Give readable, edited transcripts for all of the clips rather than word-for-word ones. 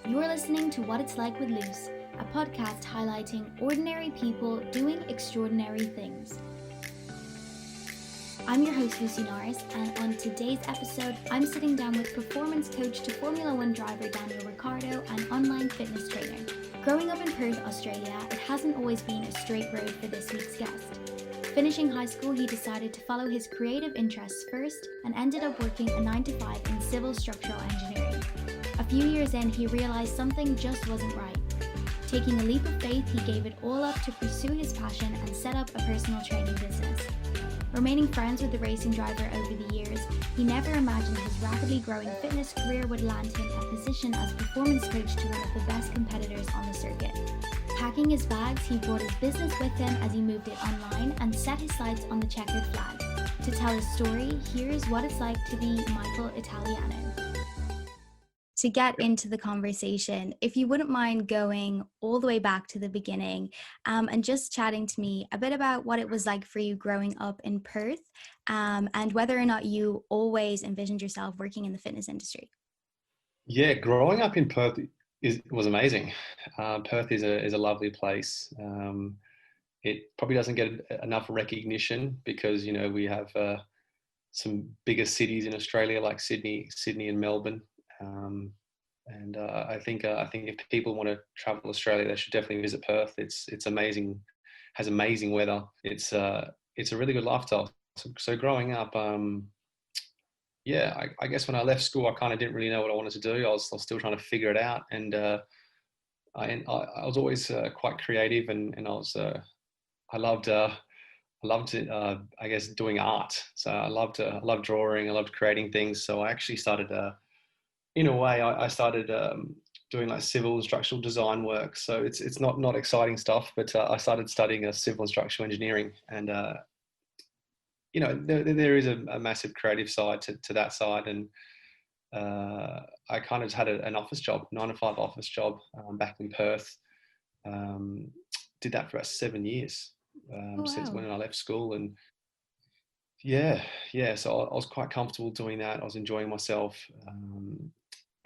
You're listening to What It's Like with Luce, a podcast highlighting ordinary people doing extraordinary things. I'm your host, Lucy Norris, and on today's episode, I'm sitting down with performance coach to Formula One driver Daniel Ricciardo and online fitness trainer. Growing up in Perth, Australia, it hasn't always been a straight road for this week's guest. Finishing high school, he decided to follow his creative interests first and ended up working a 9-to-5 in civil structural engineering. A few years in, he realised something just wasn't right. Taking a leap of faith, he gave it all up to pursue his passion and set up a personal training business. Remaining friends with the racing driver over the years, he never imagined his rapidly growing fitness career would land him a position as performance coach to one of the best competitors on the circuit. Packing his bags, he brought his business with him as he moved it online and set his sights on the checkered flag. To tell his story, here's what it's like to be Michael Italiano. To get into the conversation, if you wouldn't mind going all the way back to the beginning and just chatting to me a bit about what it was like for you growing up in Perth and whether or not you always envisioned yourself working in the fitness industry. Yeah, growing up in Perth was amazing. Perth is a lovely place. It probably doesn't get enough recognition because we have some bigger cities in Australia like Sydney and Melbourne. I think if people want to travel Australia, they should definitely visit Perth. It's amazing, has amazing weather. It's a really good lifestyle. So growing up, I guess when I left school, I kind of didn't really know what I wanted to do. I was still trying to figure it out, and I was always quite creative, and I loved I guess doing art. So I loved drawing. I loved creating things. So I actually started in a way I started doing like civil and structural design work. So it's not exciting stuff, but I started studying civil and structural engineering, and there is a massive creative side to that side, and I kind of had an office job, 9-to-5 office job back in Perth. Did that for about 7 years since when I left school, and yeah. So I was quite comfortable doing that. I was enjoying myself,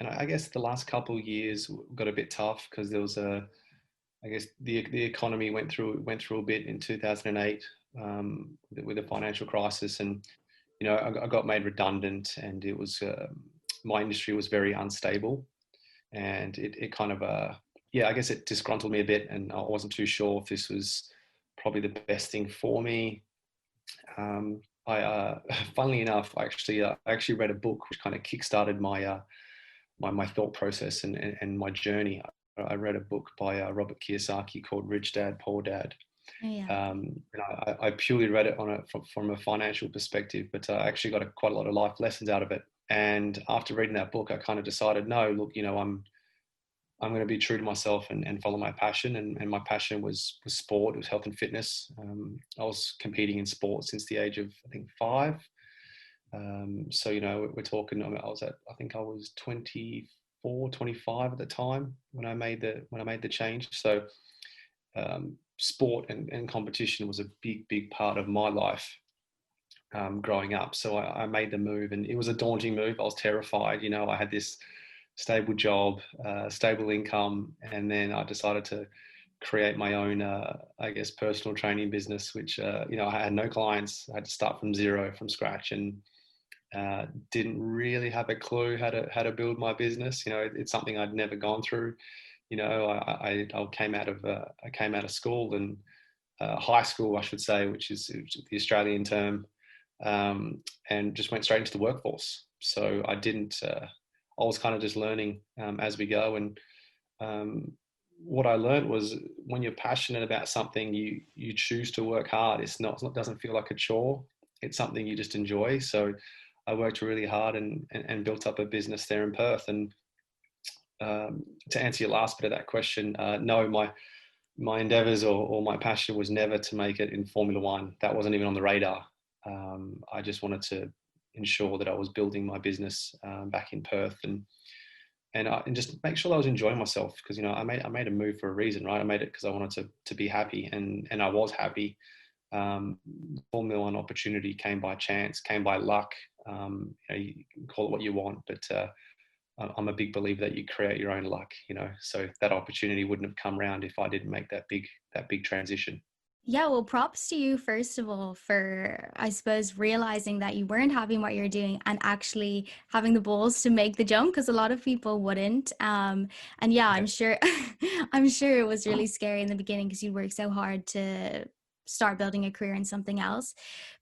and I guess the last couple of years got a bit tough because there was I guess the economy went through a bit in 2008 with the financial crisis, and I got made redundant, and it was my industry was very unstable, and it kind of I guess it disgruntled me a bit, and I wasn't too sure if this was probably the best thing for me. Funnily enough, I actually read a book which kind of kickstarted my my thought process and my journey. I read a book by Robert Kiyosaki called Rich Dad, Poor Dad. Oh, yeah. I purely read it from a financial perspective, but I actually got quite a lot of life lessons out of it. And after reading that book, I kind of decided, no, look, I'm going to be true to myself and follow my passion. And my passion was sport. It was health and fitness. I was competing in sport since the age of, I think, 5. So, we're talking, I think I was 24, 25 at the time when I made the change. So sport and competition was a big part of my life growing up. So I made the move, and it was a daunting move. I was terrified. I had this stable job, stable income, and then I decided to create my own, I guess, personal training business, which, I had no clients. I had to start from zero, from scratch, and didn't really have a clue how to build my business. It's something I'd never gone through. I came out of school, and high school, I should say, which is the Australian term, and just went straight into the workforce. So I didn't. I was kind of just learning as we go, and what I learned was when you're passionate about something, you choose to work hard. It doesn't feel like a chore. It's something you just enjoy. So I worked really hard and built up a business there in Perth. And to answer your last bit of that question, no, my endeavours or my passion was never to make it in Formula One. That wasn't even on the radar. I just wanted to ensure that I was building my business back in Perth and just make sure that I was enjoying myself, because I made a move for a reason, right? I made it because I wanted to be happy, and I was happy. Formula One opportunity came by chance, came by luck. You can call it what you want, but I'm a big believer that you create your own luck, so that opportunity wouldn't have come around if I didn't make that big transition. Yeah, well, props to you, first of all, for, I suppose, realizing that you weren't happy in what you're doing and actually having the balls to make the jump, because a lot of people wouldn't. And yeah, Yeah. I'm sure, I'm sure it was really scary in the beginning because you worked so hard to start building a career in something else.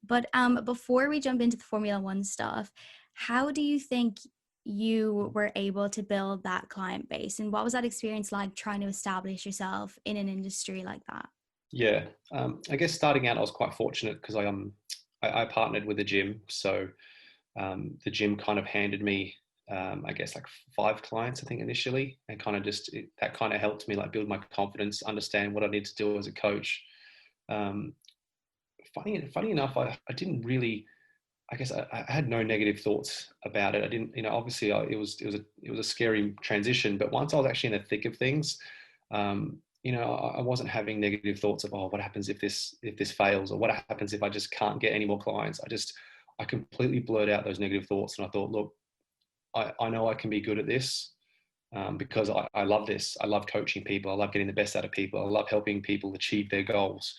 But before we jump into the Formula One stuff, how do you think you were able to build that client base? And what was that experience like trying to establish yourself in an industry like that? Yeah, I guess starting out, I was quite fortunate because I partnered with a gym, so the gym kind of handed me, I guess, like 5 clients, I think, initially, and kind of that kind of helped me like build my confidence, understand what I need to do as a coach. Um, funny enough, I didn't really. I guess I had no negative thoughts about it. I didn't, obviously it was a scary transition, but once I was actually in the thick of things, I wasn't having negative thoughts of, oh, what happens if this fails, or what happens if I just can't get any more clients. I completely blurred out those negative thoughts, and I thought, look, I know I can be good at this, because I love this. I love coaching people. I love getting the best out of people. I love helping people achieve their goals.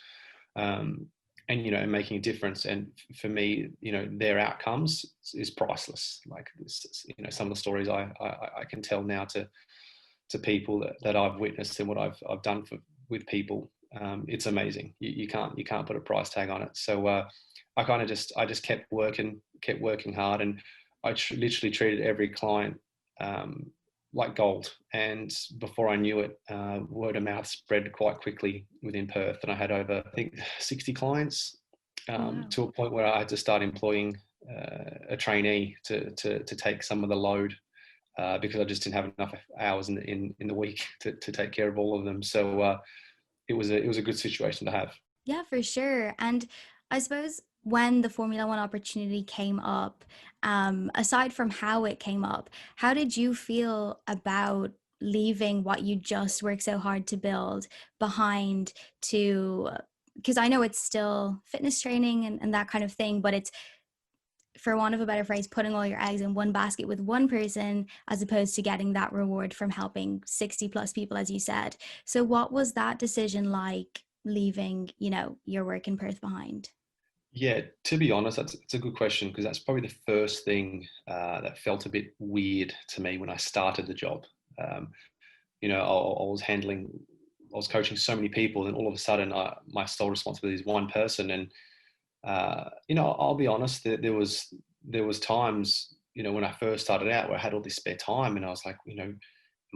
Um, and making a difference, and for me, their outcomes is priceless. Like this, some of the stories I can tell now to people that I've witnessed and what I've done with people. It's amazing. You can't put a price tag on it. So I just kept working hard, and I literally treated every client like gold. And before I knew it, word of mouth spread quite quickly within Perth, and I had over, I think, 60 clients, Oh, wow. to a point where I had to start employing a trainee to take some of the load, because I just didn't have enough hours in the week to take care of all of them. So it was a good situation to have. Yeah, for sure. And I suppose when the Formula One opportunity came up, aside from how it came up, how did you feel about leaving what you just worked so hard to build behind to, because I know it's still fitness training and that kind of thing, but it's, for want of a better phrase, putting all your eggs in one basket with one person as opposed to getting that reward from helping 60 plus people, as you said. So what was that decision like, leaving, your work in Perth behind? Yeah, to be honest, it's a good question, because that's probably the first thing that felt a bit weird to me when I started the job. Um, I was coaching so many people, and all of a sudden, my sole responsibility is one person. And I'll be honest, there was times, when I first started out, where I had all this spare time, and I was like, am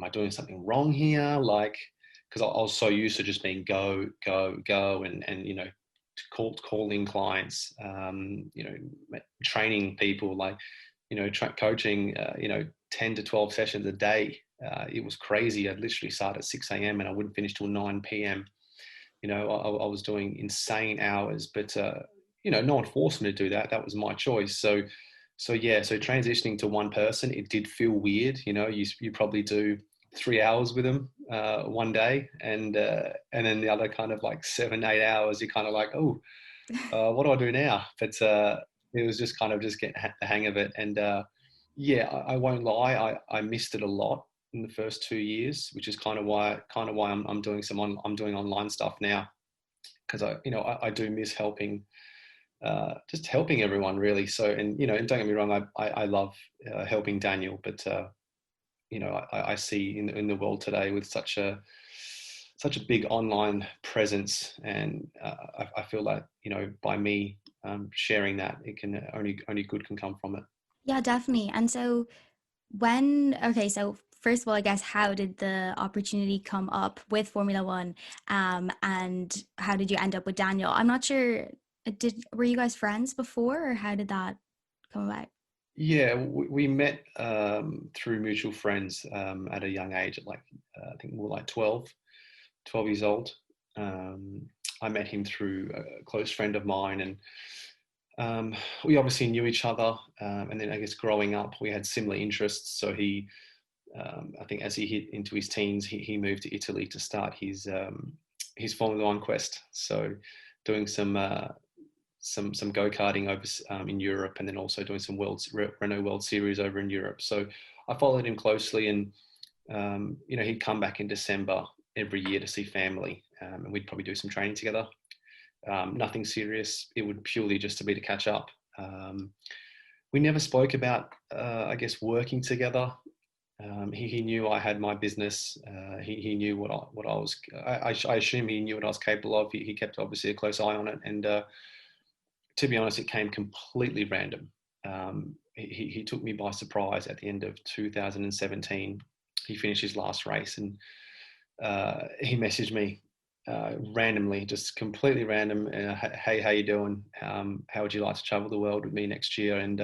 I doing something wrong here? Like, because I was so used to just being go, go, go, and calling clients, training people, like, coaching, 10 to 12 sessions a day. It was crazy. I'd literally start at 6 a.m. and I wouldn't finish till 9 p.m. I was doing insane hours, but no one forced me to do that. That was my choice. So yeah, so transitioning to one person, it did feel weird. You probably do 3 hours with them one day, and then the other kind of like 7-8 hours, you're kind of like, oh, what do I do now? But it was just kind of just getting the hang of it. And yeah, I won't lie, I missed it a lot in the first 2 years, which is kind of why I'm doing I'm doing online stuff now, because I do miss helping, just helping everyone, really. So, and don't get me wrong, I love helping Daniel, but I see in the world today, with such a big online presence, and I feel like, by me sharing that, it can only good can come from it. Yeah, definitely. And so okay, so first of all, I guess, how did the opportunity come up with Formula One? And how did you end up with Daniel? I'm not sure, were you guys friends before, or how did that come about? Yeah, we met through mutual friends at a young age, at like, I think we were like 12 years old. Um, I met him through a close friend of mine, and we obviously knew each other. And then I guess growing up, we had similar interests. So I think as he hit into his teens, he moved to Italy to start his Formula One quest. So doing some go-karting over in Europe, and then also doing some Renault World Series over in Europe. So I followed him closely, and he'd come back in December every year to see family, and we'd probably do some training together. Nothing serious. It would purely just to be to catch up. We never spoke about, I guess, working together. He knew I had my business. He knew what I was. I assume he knew what I was capable of. He kept obviously a close eye on it, and to be honest, it came completely random. He took me by surprise at the end of 2017. He finished his last race, and he messaged me randomly, just completely random. Hey, how you doing? How would you like to travel the world with me next year? And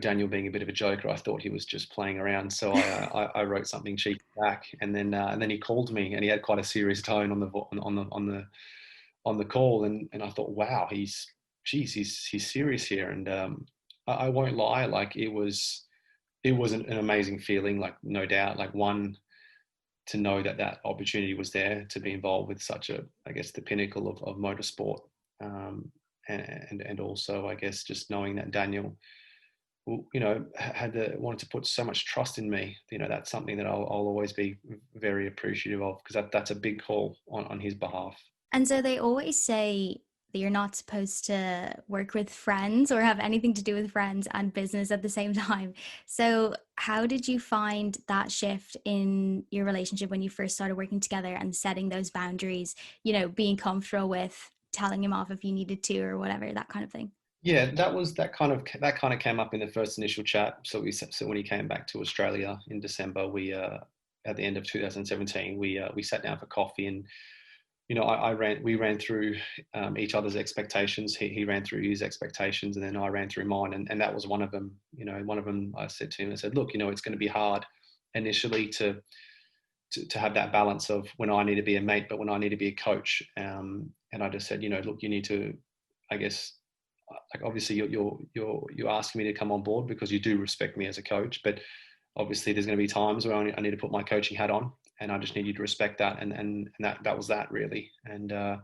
Daniel being a bit of a joker, I thought he was just playing around, so I wrote something cheeky back, and then he called me, and he had quite a serious tone on the call, and I thought, wow, he's serious here, and I won't lie, like it was an amazing feeling, like no doubt, like one, to know that opportunity was there to be involved with such a, I guess, the pinnacle of motorsport, and also I guess just knowing that Daniel, wanted to put so much trust in me. That's something that I'll always be very appreciative of, because that's a big call on his behalf. And so they always say that you're not supposed to work with friends or have anything to do with friends and business at the same time. So how did you find that shift in your relationship when you first started working together and setting those boundaries, being comfortable with telling him off if you needed to or whatever, that kind of thing? Yeah, that kind of came up in the first initial chat. So when he came back to Australia in December, we at the end of 2017, we sat down for coffee, and we ran through each other's expectations. He ran through his expectations, and then I ran through mine, and that was one of them. One of them, I said to him, I said, look, it's going to be hard initially to have that balance of when I need to be a mate, but when I need to be a coach. And I just said, look, you need to, I guess, like obviously you're asking me to come on board because you do respect me as a coach, but obviously there's going to be times where I need to put my coaching hat on, and I just need you to respect that. And that was that really. And to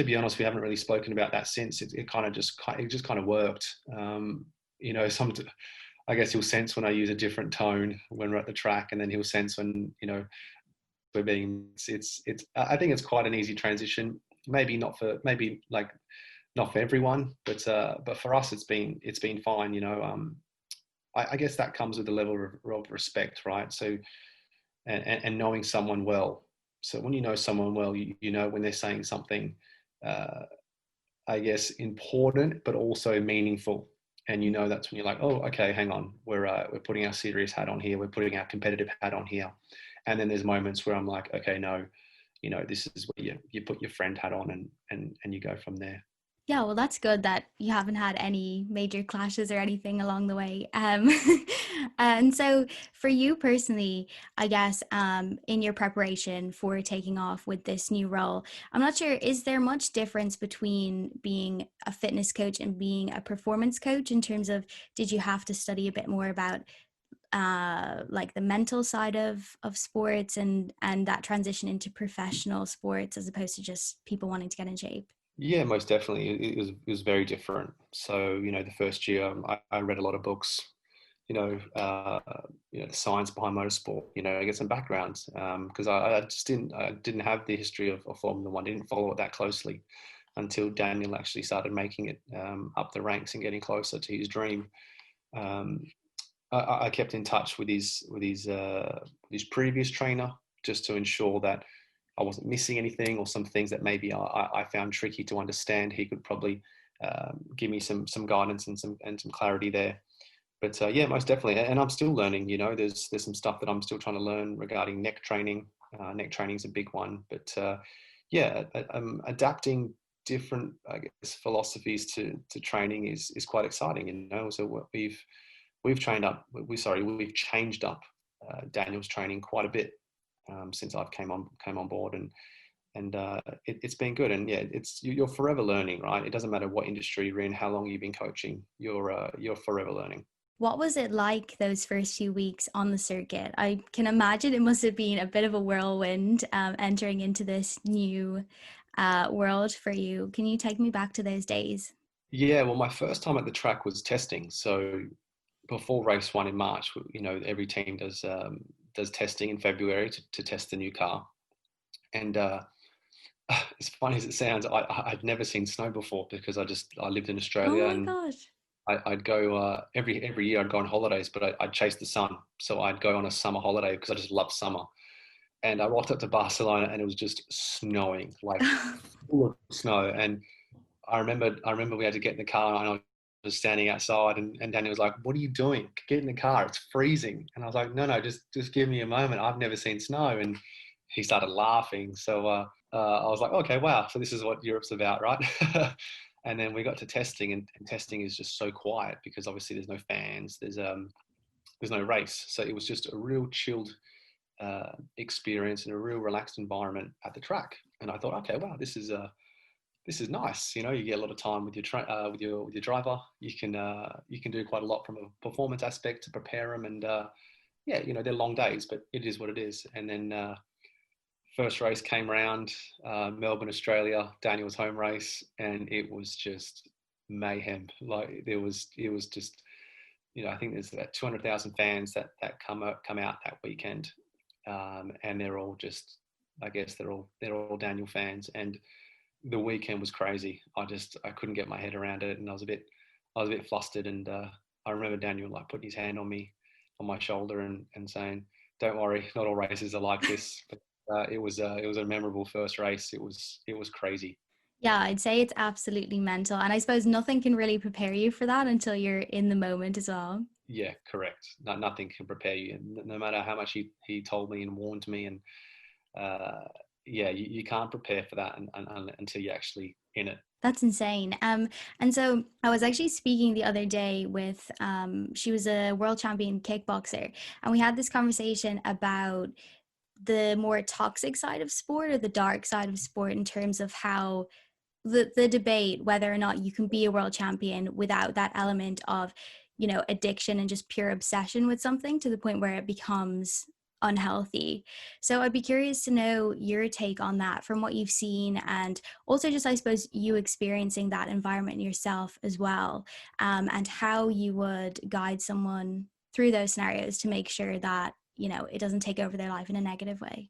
be honest, we haven't really spoken about that since. It just kind of worked. I guess he'll sense when I use a different tone when we're at the track, and then he'll sense when we're being. I think it's quite an easy transition. Maybe not for everyone, but for us, it's been fine. I guess that comes with a level of respect, right? So, and knowing someone well. So when you know someone well, you know when they're saying something, I guess, important, but also meaningful. And that's when you're like, oh, okay, hang on, we're putting our serious hat on here, we're putting our competitive hat on here. And then there's moments where I'm like, okay, no, this is where you put your friend hat on, and you go from there. Yeah, well, that's good that you haven't had any major clashes or anything along the way. And so for you personally, I guess, in your preparation for taking off with this new role, I'm not sure, is there much difference between being a fitness coach and being a performance coach in terms of, did you have to study a bit more about like the mental side of sports and that transition into professional sports as opposed to just people wanting to get in shape? Yeah, most definitely. It was very different. So, the first year I read a lot of books, the science behind motorsport, I get some backgrounds, because I just didn't have the history of Formula One, didn't follow it that closely until Daniel actually started making it up the ranks and getting closer to his dream. I kept in touch with his previous trainer just to ensure that I wasn't missing anything, or some things that maybe I found tricky to understand. He could probably give me some guidance and some clarity there. But yeah, most definitely. And I'm still learning. There's some stuff that I'm still trying to learn regarding neck training. Neck training is a big one. But yeah, adapting different, I guess, philosophies to training is quite exciting. So we've changed up Daniel's training quite a bit since I've came on board, and it's been good. And yeah, you're forever learning, right? It doesn't matter what industry you're in, how long you've been coaching, you're forever learning. What was it like those first few weeks on the circuit? I can imagine it must have been a bit of a whirlwind, entering into this new world for you. Can you take me back to those days? Yeah, well, my first time at the track was testing. So before race one in March, every team does testing in February to test the new car. And as funny as it sounds, I'd never seen snow before because I lived in Oh Australia, my and gosh. I'd go every year. I'd go on holidays, but I'd chase the sun. So I'd go on a summer holiday because I just love summer. And I rocked up to Barcelona, and it was just snowing, like full of snow. And I remember we had to get in the car, and I was standing outside, and Daniel was like, "What are you doing? Get in the car. It's freezing." And I was like, "No, just give me a moment. I've never seen snow." And he started laughing. So I was like, "Okay, wow. So this is what Europe's about, right?" And then we got to testing, and testing is just so quiet because obviously there's no fans, there's no race, so it was just a real chilled experience and a real relaxed environment at the track. And I thought, okay, wow, this is nice. You get a lot of time with your driver. You can do quite a lot from a performance aspect to prepare them, and yeah, they're long days, but it is what it is. And then first race came around, Melbourne, Australia, Daniel's home race, and it was just mayhem. Like it was just, I think there's about 200,000 fans that come out that weekend, and they're all just, I guess they're all Daniel fans, and the weekend was crazy. I couldn't get my head around it, and I was a bit flustered, and I remember Daniel like putting his hand on my shoulder and saying, "Don't worry, not all races are like this." But it was a memorable first race. It was crazy. Yeah, I'd say it's absolutely mental. And I suppose nothing can really prepare you for that until you're in the moment as well. Yeah, correct. Nothing can prepare you, and no matter how much he told me and warned me, and uh, yeah, you can't prepare for that until you're actually in it. That's insane. And so I was actually speaking the other day with, she was a world champion kickboxer, and we had this conversation about the more toxic side of sport or the dark side of sport in terms of how the debate whether or not you can be a world champion without that element of addiction and just pure obsession with something to the point where it becomes unhealthy. So I'd be curious to know your take on that from what you've seen, and also just I suppose you experiencing that environment yourself as well, and how you would guide someone through those scenarios to make sure that it doesn't take over their life in a negative way.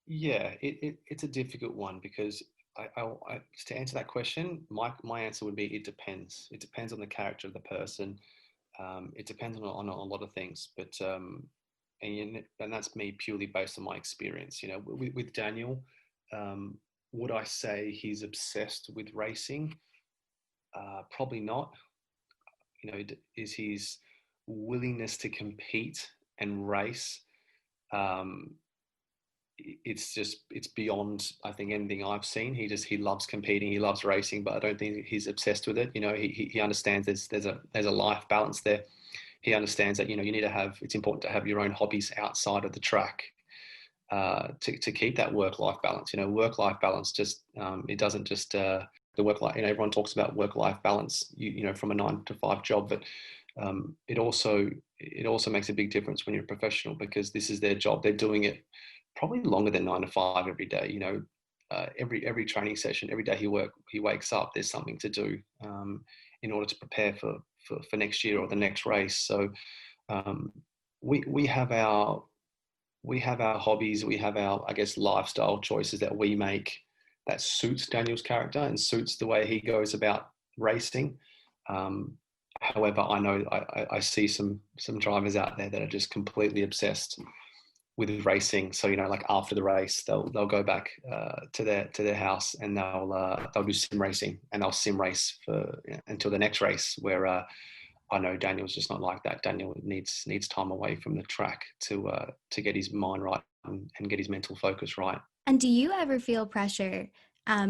Yeah, it's a difficult one because to answer that question, my answer would be it depends. It depends on the character of the person. It depends on a lot of things, but and that's me purely based on my experience. With Daniel, would I say he's obsessed with racing? Probably not. Is his willingness to compete and race? Um, it's beyond, I think, anything I've seen. He loves competing, he loves racing, but I don't think he's obsessed with it. He understands there's a life balance there. He understands that you need to have, it's important to have your own hobbies outside of the track, to keep that work life balance. Work life balance just it doesn't just the work life. Everyone talks about work life balance. From a 9 to 5 job, but it also makes a big difference when you're a professional because this is their job. They're doing it probably longer than 9 to 5 every day. Every training session, every day he wakes up, there's something to do in order to prepare for next year or the next race. So um, we have our hobbies, we have our, I guess, lifestyle choices that we make that suits Daniel's character and suits the way he goes about racing. Um, However, I know I see some drivers out there that are just completely obsessed with racing. So like after the race, they'll go back to their house and they'll do sim racing and they'll sim race until the next race. Where I know Daniel's just not like that. Daniel needs time away from the track to get his mind right and get his mental focus right. And do you ever feel pressure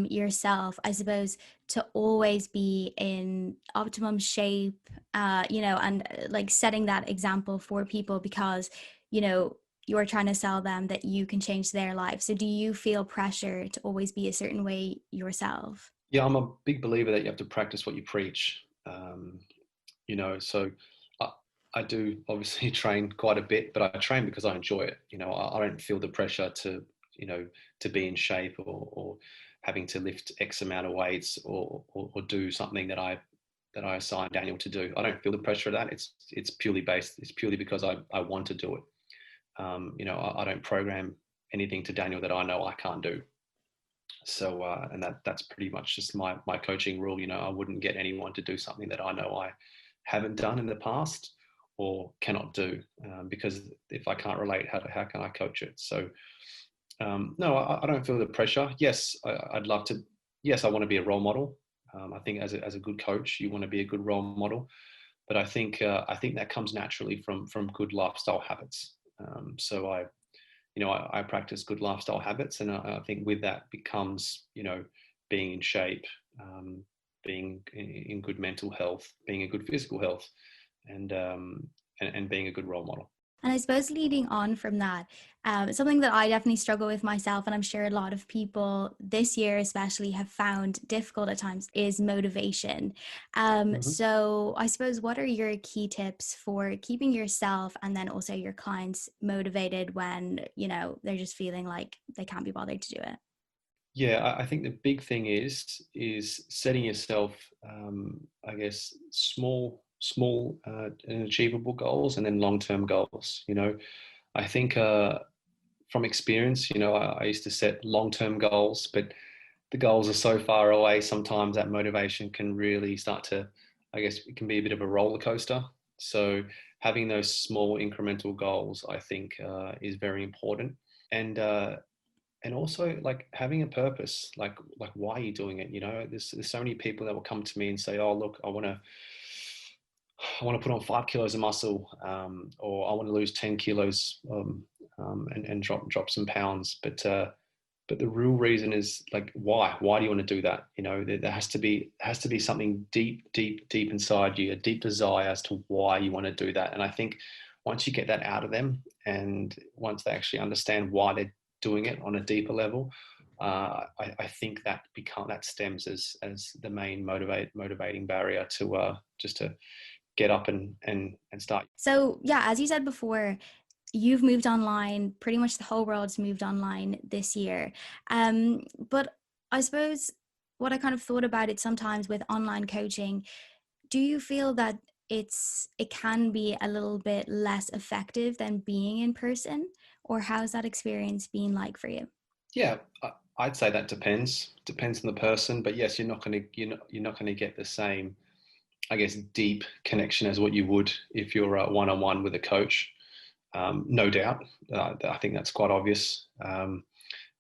yourself, I suppose, to always be in optimum shape, and like setting that example for people because, you're trying to sell them that you can change their life. So do you feel pressure to always be a certain way yourself? Yeah, I'm a big believer that you have to practice what you preach. So I, I do obviously train quite a bit, but I train because I enjoy it. I don't feel the pressure to, you know, to be in shape or having to lift X amount of weights or do something that I assign Daniel to do. I don't feel the pressure of that. It's purely because I want to do it. I don't program anything to Daniel that I know I can't do. So, and that's pretty much just my coaching rule. I wouldn't get anyone to do something that I know I haven't done in the past or cannot do, because if I can't relate, how can I coach it? So, no, I don't feel the pressure. Yes, I'd love to. Yes, I want to be a role model. I think as a good coach, you want to be a good role model. But I think that comes naturally from good lifestyle habits. So I practice good lifestyle habits, and I think with that becomes, being in shape, being in good mental health, being in good physical health, and being a good role model. And I suppose leading on from that, something that I definitely struggle with myself, and I'm sure a lot of people this year especially have found difficult at times, is motivation. So I suppose, what are your key tips for keeping yourself and then also your clients motivated when, they're just feeling like they can't be bothered to do it? Yeah, I think the big thing is setting yourself, I guess, small and achievable goals, and then long-term goals. I think from experience, I used to set long-term goals, but the goals are so far away. Sometimes that motivation can really start to, I guess, it can be a bit of a roller coaster. So having those small incremental goals, I think, is very important. And also, like, having a purpose, like why are you doing it? There's so many people that will come to me and say, oh, look, I want to put on 5 kilos of muscle, or I want to lose 10 kilos, and drop some pounds. But the real reason is, like, why do you want to do that? There has to be something deep inside you, a deep desire as to why you want to do that. And I think once you get that out of them, and once they actually understand why they're doing it on a deeper level, I think that stems as the main motivating barrier to just to get up and start. So yeah, as you said before, you've moved online. Pretty much the whole world's moved online this year. But I suppose what I kind of thought about it sometimes with online coaching, do you feel that it can be a little bit less effective than being in person, or how's that experience been like for you? Yeah, I'd say that depends on the person, but yes, you're not going to get the same, I guess, deep connection as what you would if you're one-on-one with a coach. No doubt. I think that's quite obvious.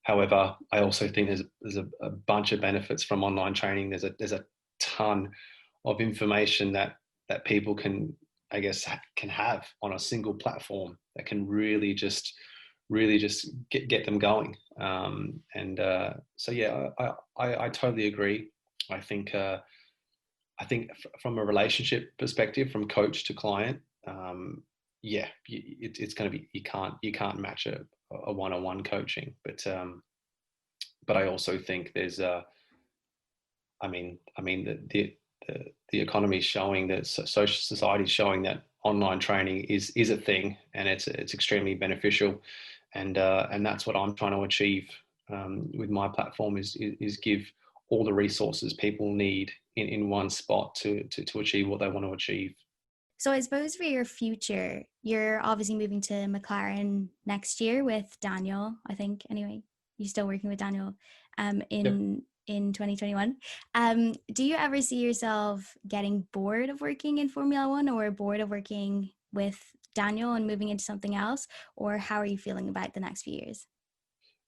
However, I also think there's a bunch of benefits from online training. There's a ton of information that people can, I guess, can have on a single platform that can really just get them going. So yeah, I totally agree. I think from a relationship perspective, from coach to client, yeah, it's going to be, you can't match a one-on-one coaching, but I also think there's the economy is showing that social society is showing that online training is a thing, and it's extremely beneficial, and that's what I'm trying to achieve with my platform, is give all the resources people need in one spot to achieve what they want to achieve. So I suppose for your future, you're obviously moving to McLaren next year with Daniel, I think. Anyway, you're still working with Daniel Yep. in 2021. Do you ever see yourself getting bored of working in Formula One, or bored of working with Daniel and moving into something else? Or how are you feeling about the next few years?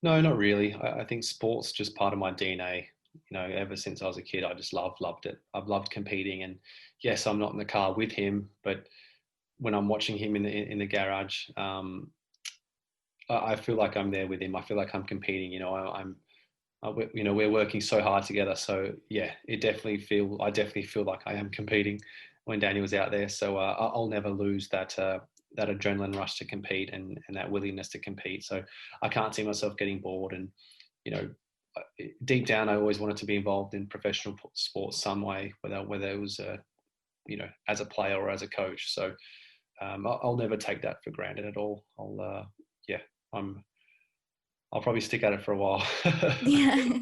No, not really. I think sport's just part of my DNA. Ever since I was a kid, I just loved it. I've loved competing, and yes, I'm not in the car with him, but when I'm watching him in the garage, I feel like I'm there with him. I feel like I'm competing. We're working so hard together. So yeah, I definitely feel like I am competing when Daniel's out there. So I'll never lose that adrenaline rush to compete, and that willingness to compete. So I can't see myself getting bored. And deep down, I always wanted to be involved in professional sports some way, whether it was as a player or as a coach. So I'll never take that for granted at all. I'll probably stick at it for a while. Yeah.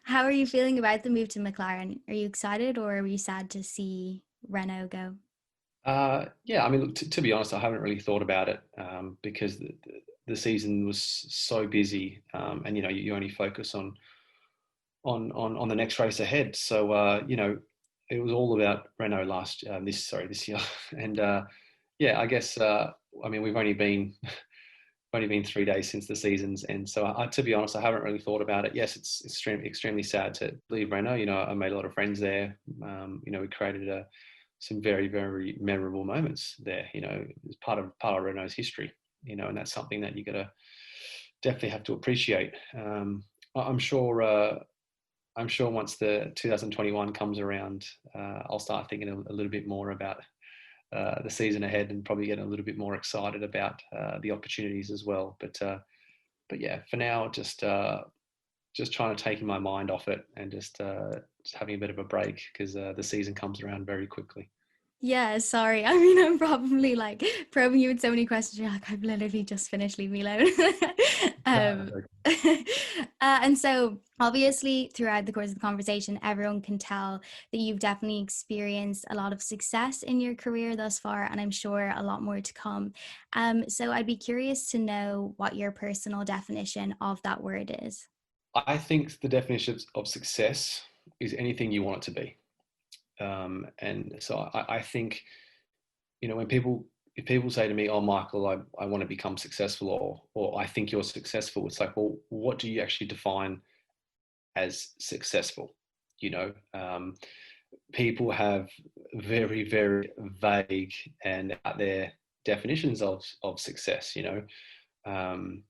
How are you feeling about the move to McLaren? Are you excited or are you sad to see Renault go? Yeah, I mean, look, to be honest, I haven't really thought about it because the season was so busy, and you only focus on the next race ahead. So it was all about Renault this year, and yeah, I guess I mean only been 3 days since the seasons, and so to be honest, I haven't really thought about it. Yes, it's extremely sad to leave Renault. I made a lot of friends there. We created some very, very memorable moments there. It's part of Renault's history. And that's something that you gotta definitely have to appreciate. I'm sure. I'm sure once the 2021 comes around, I'll start thinking a little bit more about the season ahead and probably get a little bit more excited about the opportunities as well. But yeah, for now, just trying to take my mind off it and just having a bit of a break because the season comes around very quickly. Yeah, sorry. I mean, I'm probably like probing you with so many questions. You're like, I've literally just finished, leave me alone. um, and so obviously throughout the course of the conversation, everyone can tell that you've definitely experienced a lot of success in your career thus far, and I'm sure a lot more to come. So I'd be curious to know what your personal definition of that word is. I think the definition of success is anything you want it to be. And so I think, if people say to me, "Oh, Michael, I want to become successful," or "I think you're successful," it's like, well, what do you actually define as successful? People have very, very vague and out there definitions of success. Um,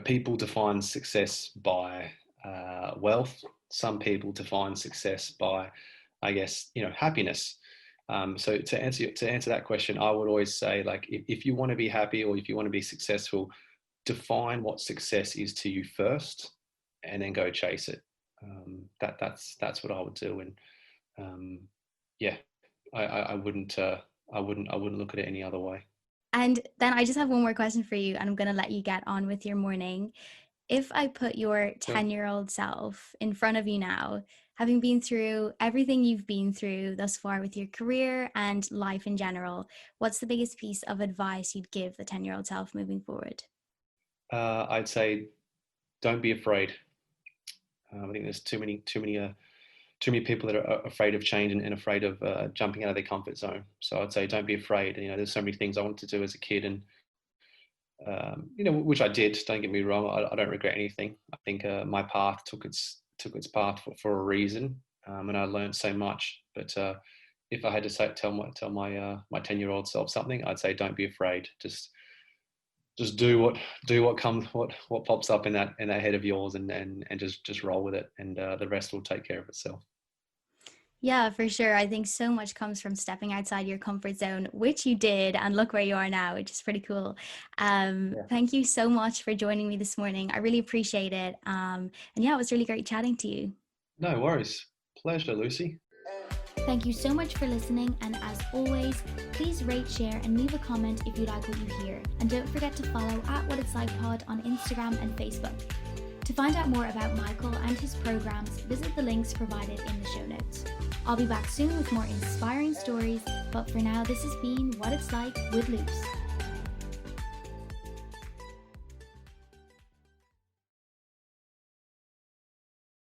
people define success by wealth. Some people define success by, I guess, happiness. So to answer that question, I would always say, like, if you want to be happy or if you want to be successful, define what success is to you first, and then go chase it. That's what I would do, and yeah, I wouldn't look at it any other way. And then I just have one more question for you, and I'm going to let you get on with your morning. If I put your Sure. 10-year-old self in front of you now, having been through everything you've been through thus far with your career and life in general, what's the biggest piece of advice you'd give the 10-year-old self moving forward? I'd say don't be afraid. I think there's too many people that are afraid of change and afraid of jumping out of their comfort zone. So I'd say don't be afraid. There's so many things I wanted to do as a kid, and which I did. Don't get me wrong. I don't regret anything. I think my path took its path for a reason, and I learned so much. But if I had to tell my 10-year-old self something, I'd say don't be afraid. Just do what comes, what pops up in that head of yours, and just roll with it, and the rest will take care of itself. Yeah, for sure. I think so much comes from stepping outside your comfort zone, which you did, and look where you are now, which is pretty cool. Yeah. Thank you so much for joining me this morning. I really appreciate it. And yeah, it was really great chatting to you. No worries. Pleasure, Lucy. Thank you so much for listening, and as always, please rate, share, and leave a comment if you like what you hear. And don't forget to follow @WhatIt'sLikePod on Instagram and Facebook. To find out more about Michael and his programs, visit the links provided in the show notes. I'll be back soon with more inspiring stories, but for now, this has been What It's Like with Loops.